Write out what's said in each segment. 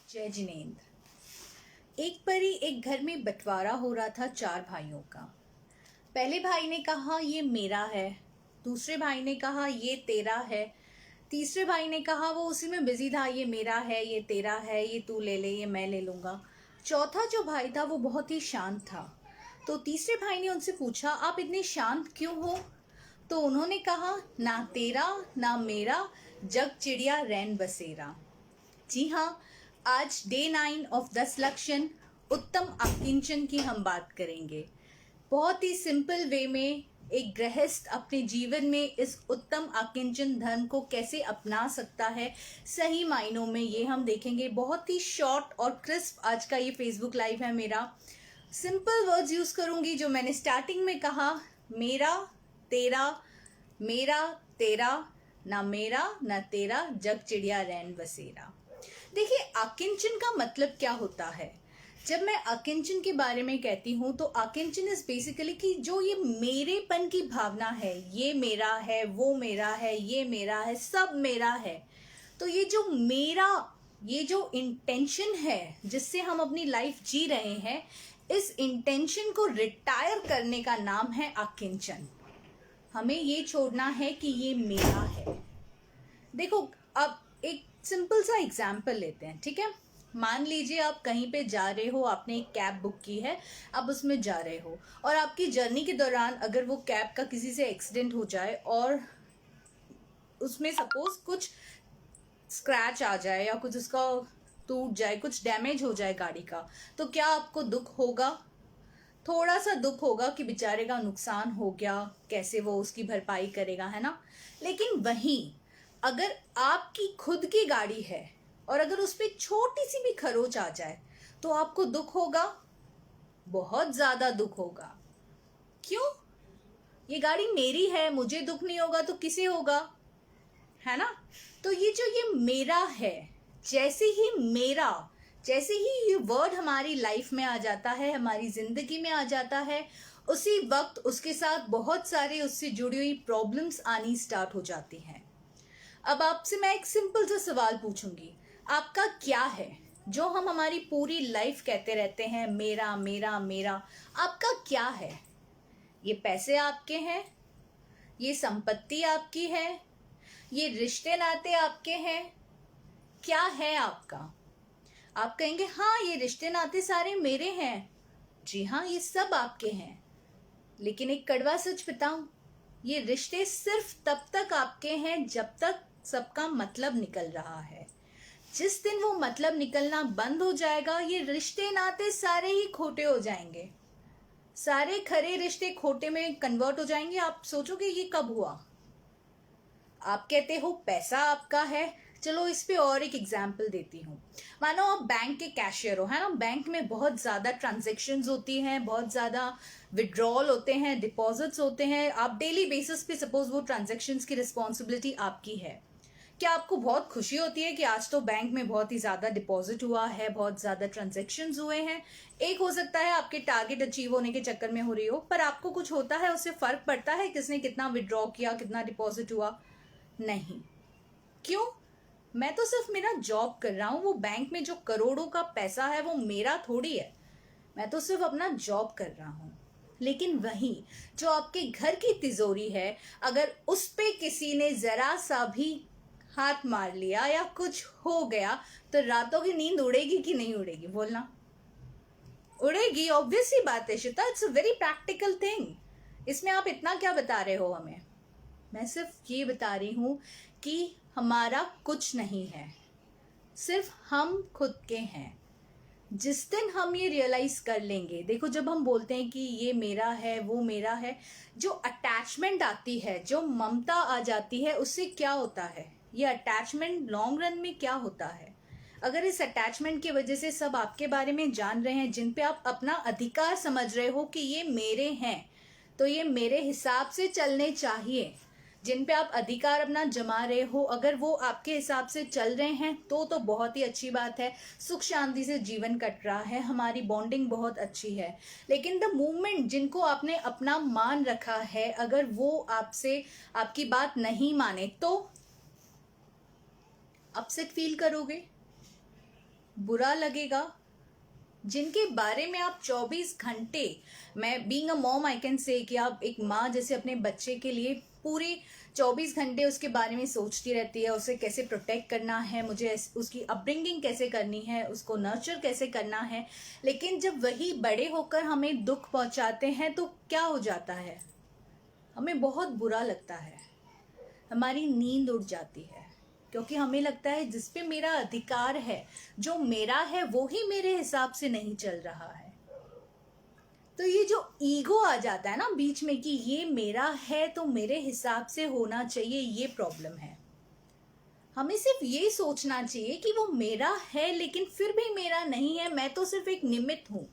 जय जिनेंद्र। एक परी एक घर में बंटवारा हो रहा था 4 भाइयों का। पहले भाई ने कहा ये मेरा है, दूसरे भाई ने कहा ये तेरा है, तीसरे भाई ने कहा वो उसी में बिजी था, ये मेरा है, ये तेरा है, ये तू ले ले, ये मैं ले लूंगा। चौथा जो भाई था वो बहुत ही शांत था। तो तीसरे भाई ने उनसे पूछा आप इतने शांत क्यों हो? तो उन्होंने कहा ना तेरा ना मेरा, जग चिड़िया रैन बसेरा। जी हाँ, आज डे 9 ऑफ 10 लक्षण उत्तम आकिंचन की हम बात करेंगे। बहुत ही सिंपल वे में एक गृहस्थ अपने जीवन में इस उत्तम आकिंचन धर्म को कैसे अपना सकता है, सही मायनों में ये हम देखेंगे। बहुत ही शॉर्ट और क्रिस्प आज का ये फेसबुक लाइव है मेरा। सिंपल वर्ड्स यूज करूंगी जो मैंने स्टार्टिंग में कहा, मेरा तेरा, मेरा तेरा, ना मेरा ना तेरा, जग चिड़िया रैन बसेरा। देखिए, आकिंचन का मतलब क्या होता है? जब मैं आकिंचन के बारे में कहती हूँ तो आकिंचन इज बेसिकली कि जो ये मेरेपन की भावना है, ये मेरा है, वो मेरा है, ये मेरा है, सब मेरा है। तो ये जो मेरा, ये जो इंटेंशन है जिससे हम अपनी लाइफ जी रहे हैं, इस इंटेंशन को रिटायर करने का नाम है आकिंचन। हमें ये छोड़ना है कि ये मेरा है। देखो, अब एक सिंपल सा एग्जाम्पल लेते हैं, ठीक है? मान लीजिए आप कहीं पे जा रहे हो, आपने एक कैब बुक की है, आप उसमें जा रहे हो और आपकी जर्नी के दौरान अगर वो कैब का किसी से एक्सीडेंट हो जाए और उसमें सपोज कुछ स्क्रैच आ जाए या कुछ उसका टूट जाए, कुछ डैमेज हो जाए गाड़ी का, तो क्या आपको दुख होगा? थोड़ा सा दुख होगा कि बेचारे का नुकसान हो गया, कैसे वो उसकी भरपाई करेगा, है ना? लेकिन वहीं अगर आपकी खुद की गाड़ी है और अगर उस पर छोटी सी भी खरोच आ जाए तो आपको दुख होगा, बहुत ज्यादा दुख होगा। क्यों? ये गाड़ी मेरी है, मुझे दुख नहीं होगा तो किसे होगा, है ना? तो ये जो ये मेरा है, जैसे ही मेरा, जैसे ही ये वर्ड हमारी लाइफ में आ जाता है, हमारी जिंदगी में आ जाता है, उसी वक्त उसके साथ बहुत सारे उससे जुड़ी हुई प्रॉब्लम्स आनी स्टार्ट हो जाती हैं। अब आपसे मैं एक सिंपल सा सवाल पूछूंगी, आपका क्या है जो हम हमारी पूरी लाइफ कहते रहते हैं मेरा मेरा मेरा? आपका क्या है? ये पैसे आपके हैं, ये संपत्ति आपकी है, ये रिश्ते नाते आपके हैं, क्या है आपका? आप कहेंगे हाँ, ये रिश्ते नाते सारे मेरे हैं। जी हाँ, ये सब आपके हैं। लेकिन एक कड़वा सच बताऊं, ये रिश्ते सिर्फ तब तक आपके हैं जब तक सबका मतलब निकल रहा है। जिस दिन वो मतलब निकलना बंद हो जाएगा, ये रिश्ते नाते सारे ही खोटे हो जाएंगे। सारे खरे रिश्ते खोटे में कन्वर्ट हो जाएंगे। आप सोचोगे ये कब हुआ? आप कहते हो पैसा आपका है। चलो इस पे और एक एग्जाम्पल देती हूँ। मानो आप बैंक के कैशियर हो, है ना? बैंक में बहुत ज्यादा ट्रांजेक्शन्स होती हैं, बहुत ज्यादा विड्रॉल होते हैं, डिपॉजिट्स होते हैं। आप डेली बेसिस पे सपोज वो ट्रांजेक्शन्स की रिस्पॉन्सिबिलिटी आपकी है। क्या आपको बहुत खुशी होती है कि आज तो बैंक में बहुत ही ज्यादा डिपॉजिट हुआ है, बहुत ज्यादा ट्रांजेक्शन्स हुए हैं? एक हो सकता है आपके टारगेट अचीव होने के चक्कर में हो रही हो, पर आपको कुछ होता है, उससे फर्क पड़ता है किसने कितना विड्रॉ किया, कितना डिपॉजिट हुआ? नहीं। क्यों? मैं तो सिर्फ मेरा जॉब कर रहा हूं। वो बैंक में जो करोड़ों का पैसा है वो मेरा थोड़ी है। मैं तो सिर्फ अपना जॉब कर रहा हूं। लेकिन वही जो आपके घर की तिजोरी है, अगर उस पे किसी ने जरा सा भी हाथ मार लिया या कुछ हो गया तो रातों की नींद उड़ेगी कि नहीं उड़ेगी? बोलना। उड़ेगी, ऑब्वियस सी बात है Shweta. It's a very practical thing. इसमें आप इतना क्या बता रहे हो हमें? मैं सिर्फ ये बता रही हूं कि हमारा कुछ नहीं है, सिर्फ हम खुद के हैं। जिस दिन हम ये रियलाइज कर लेंगे, देखो जब हम बोलते हैं कि ये मेरा है, वो मेरा है, जो अटैचमेंट आती है, जो ममता आ जाती है, उससे क्या होता है? ये अटैचमेंट लॉन्ग रन में क्या होता है? अगर इस अटैचमेंट की वजह से सब आपके बारे में जान रहे हैं, जिन पे आप अपना अधिकार समझ रहे हो कि ये मेरे हैं, तो ये मेरे हिसाब से चलने चाहिए, जिन पे आप अधिकार अपना जमा रहे हो, अगर वो आपके हिसाब से चल रहे हैं तो बहुत ही अच्छी बात है। सुख शांति से जीवन कट रहा है, हमारी बॉन्डिंग बहुत अच्छी है। लेकिन द मोमेंट जिनको आपने अपना मान रखा है, अगर वो आपसे आपकी बात नहीं माने तो अपसेट फील करोगे। बुरा लगेगा, जिनके बारे में आप 24 घंटे, मैं being a mom I can say कि आप एक माँ जैसे अपने बच्चे के लिए पूरे 24 घंटे उसके बारे में सोचती रहती है, उसे कैसे प्रोटेक्ट करना है, मुझे उसकी अपब्रिंगिंग कैसे करनी है, उसको नर्चर कैसे करना है। लेकिन जब वही बड़े होकर हमें दुख पहुंचाते हैं तो क्या हो जाता है, हमें बहुत बुरा लगता है, हमारी नींद उड़ जाती है, क्योंकि हमें लगता है जिस पे मेरा अधिकार है, जो मेरा है वो ही मेरे हिसाब से नहीं चल रहा है। तो ये जो ईगो आ जाता है ना बीच में कि ये मेरा है तो मेरे हिसाब से होना चाहिए, ये प्रॉब्लम है। हमें सिर्फ ये सोचना चाहिए कि वो मेरा है लेकिन फिर भी मेरा नहीं है, मैं तो सिर्फ एक निमित्त हूं।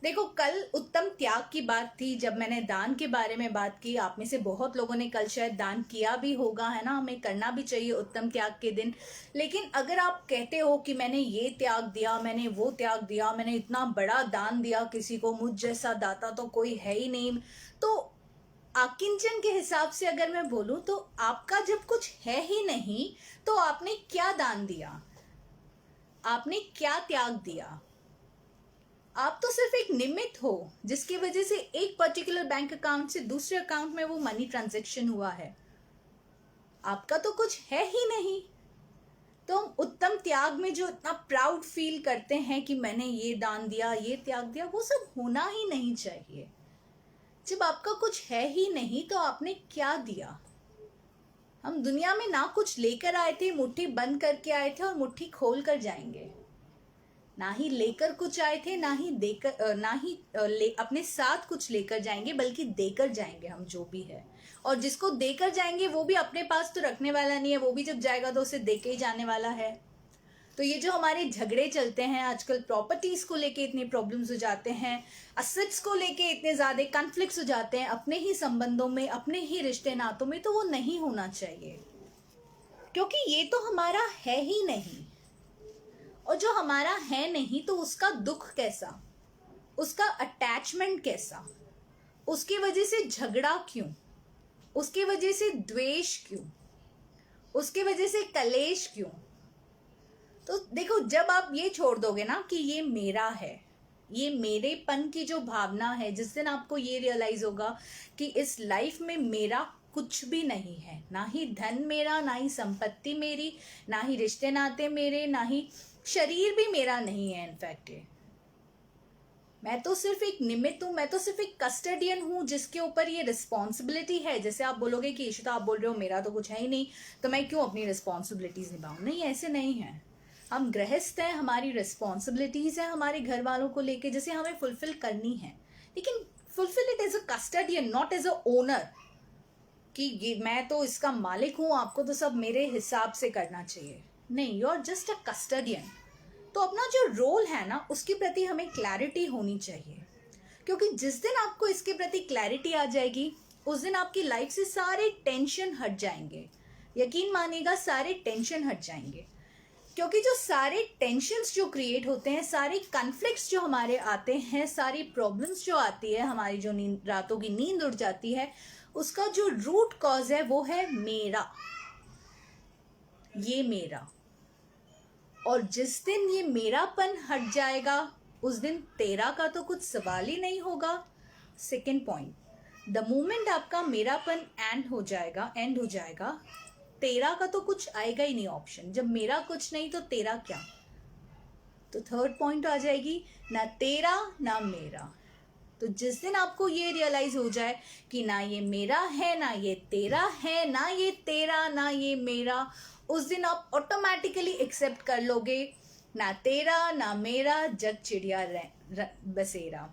देखो, कल उत्तम त्याग की बात थी, जब मैंने दान के बारे में बात की, आप में से बहुत लोगों ने कल शायद दान किया भी होगा, है ना। हमें करना भी चाहिए उत्तम त्याग के दिन। लेकिन अगर आप कहते हो कि मैंने ये त्याग दिया, मैंने वो त्याग दिया, मैंने इतना बड़ा दान दिया किसी को, मुझ जैसा दाता तो कोई है ही नहीं, तो आकिंचन के हिसाब से अगर मैं बोलूं तो आपका जब कुछ है ही नहीं तो आपने क्या दान दिया, आपने क्या त्याग दिया? आप तो सिर्फ एक निमित्त हो जिसकी वजह से एक पर्टिकुलर बैंक अकाउंट से दूसरे अकाउंट में वो मनी ट्रांजैक्शन हुआ है। आपका तो कुछ है ही नहीं। तो हम उत्तम त्याग में जो इतना प्राउड फील करते हैं कि मैंने ये दान दिया, ये त्याग दिया, वो सब होना ही नहीं चाहिए। जब आपका कुछ है ही नहीं तो आपने क्या दिया? हम दुनिया में ना कुछ लेकर आए थे, मुट्ठी बंद करके आए थे और मुट्ठी खोल कर जाएंगे। ना ही लेकर कुछ आए थे, ना ही देकर, ना ही अपने साथ कुछ लेकर जाएंगे, बल्कि देकर जाएंगे हम जो भी है। और जिसको देकर जाएंगे वो भी अपने पास तो रखने वाला नहीं है, वो भी जब जाएगा तो उसे देके ही जाने वाला है। तो ये जो हमारे झगड़े चलते हैं आजकल, प्रॉपर्टीज को लेके इतने प्रॉब्लम्स हो जाते हैं, असेट्स को लेके इतने ज्यादा कॉन्फ्लिक्ट्स हो जाते हैं अपने ही संबंधों में, अपने ही रिश्ते नातों में, तो वो नहीं होना चाहिए, क्योंकि ये तो हमारा है ही नहीं। और जो हमारा है नहीं तो उसका दुख कैसा, उसका अटैचमेंट कैसा, उसकी वजह से झगड़ा क्यों, उसकी वजह से द्वेष क्यों, उसकी वजह से कलेश क्यों? तो देखो, जब आप ये छोड़ दोगे ना कि ये मेरा है, ये मेरेपन की जो भावना है, जिस दिन आपको ये रियलाइज होगा कि इस लाइफ में मेरा कुछ भी नहीं है, ना ही धन मेरा, ना ही संपत्ति मेरी, ना ही रिश्ते नाते मेरे, ना ही शरीर भी मेरा नहीं है। इनफैक्ट मैं तो सिर्फ एक निमित्त हूं, मैं तो सिर्फ एक कस्टडियन हूं जिसके ऊपर ये रिस्पॉन्सिबिलिटी है। जैसे आप बोलोगे कि ईशिता, आप बोल रहे हो मेरा तो कुछ है ही नहीं, तो मैं क्यों अपनी रिस्पॉन्सिबिलिटीज निभाऊं? नहीं, ऐसे नहीं है। हम गृहस्थ हैं, हमारी रिस्पॉन्सिबिलिटीज है हमारे घर वालों को लेके, जैसे हमें फुलफिल करनी है, लेकिन fulfil it as a custodian, not as a owner, कि ये मैं तो इसका मालिक हूं, आपको तो सब मेरे हिसाब से करना चाहिए। नहीं, you are just a custodian. तो अपना जो रोल है ना, उसके प्रति हमें क्लैरिटी होनी चाहिए, क्योंकि जिस दिन आपको इसके प्रति क्लैरिटी आ जाएगी, उस दिन आपकी लाइफ से सारे टेंशन हट जाएंगे। यकीन मानिएगा, सारे टेंशन हट जाएंगे, क्योंकि जो सारे टेंशन्स जो क्रिएट होते हैं, सारे कॉन्फ्लिक्ट्स जो हमारे आते हैं, सारी प्रॉब्लम्स जो आती है, हमारी जो रातों की नींद उड़ जाती है, उसका जो रूट कॉज है वो है मेरा, ये मेरा। और जिस दिन ये मेरापन हट जाएगा, उस दिन तेरा का तो कुछ सवाल ही नहीं होगा। सेकेंड पॉइंट, द मोमेंट आपका मेरापन एंड हो जाएगा, तेरा का तो कुछ आएगा ही नहीं ऑप्शन। जब मेरा कुछ नहीं तो तेरा क्या? तो थर्ड पॉइंट आ जाएगी, ना तेरा ना मेरा। तो जिस दिन आपको ये रियलाइज हो जाए कि ना ये मेरा है, ना ये तेरा है, ना ये तेरा, ना ये मेरा, उस दिन आप ऑटोमेटिकली एक्सेप्ट कर लोगे, ना तेरा ना मेरा, जग चिड़िया बसेरा,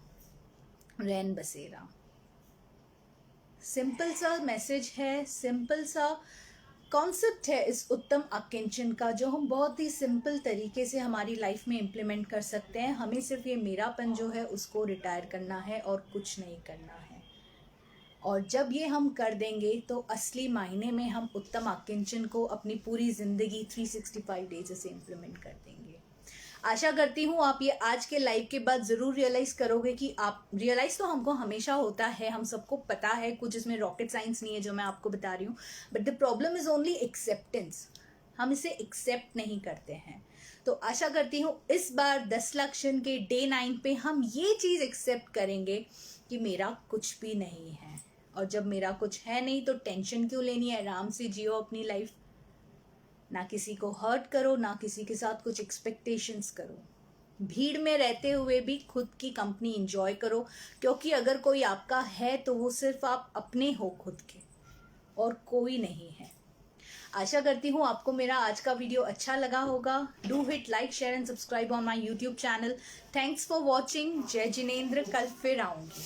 रैन बसेरा। सिंपल सा मैसेज है, सिंपल सा कॉन्सेप्ट है इस उत्तम अकिंचन का, जो हम बहुत ही सिंपल तरीके से हमारी लाइफ में इम्प्लीमेंट कर सकते हैं। हमें सिर्फ ये मेरापन जो है उसको रिटायर करना है और कुछ नहीं करना है। और जब ये हम कर देंगे तो असली मायने में हम उत्तम अकिंचन को अपनी पूरी ज़िंदगी 365 डेज से इम्प्लीमेंट कर देंगे। आशा करती हूँ आप ये आज के लाइव के बाद ज़रूर रियलाइज़ करोगे कि आप रियलाइज़ तो हमको हमेशा होता है, हम सबको पता है, कुछ इसमें रॉकेट साइंस नहीं है जो मैं आपको बता रही हूँ, but the problem is only acceptance. हम इसे एक्सेप्ट नहीं करते हैं। तो आशा करती हूँ इस बार 10 लक्षण के डे 9 पे हम ये चीज़ एक्सेप्ट करेंगे कि मेरा कुछ भी नहीं है, और जब मेरा कुछ है नहीं तो टेंशन क्यों लेनी है, आराम से जियो अपनी लाइफ, ना किसी को हर्ट करो, ना किसी के साथ कुछ एक्सपेक्टेशंस करो। भीड़ में रहते हुए भी खुद की कंपनी एंजॉय करो, क्योंकि अगर कोई आपका है तो वो सिर्फ आप अपने हो खुद के, और कोई नहीं है। आशा करती हूँ आपको मेरा आज का वीडियो अच्छा लगा होगा। Do hit like, share and subscribe on my YouTube channel. Thanks for watching. जय जिनेंद्र। कल फिर आऊँगी।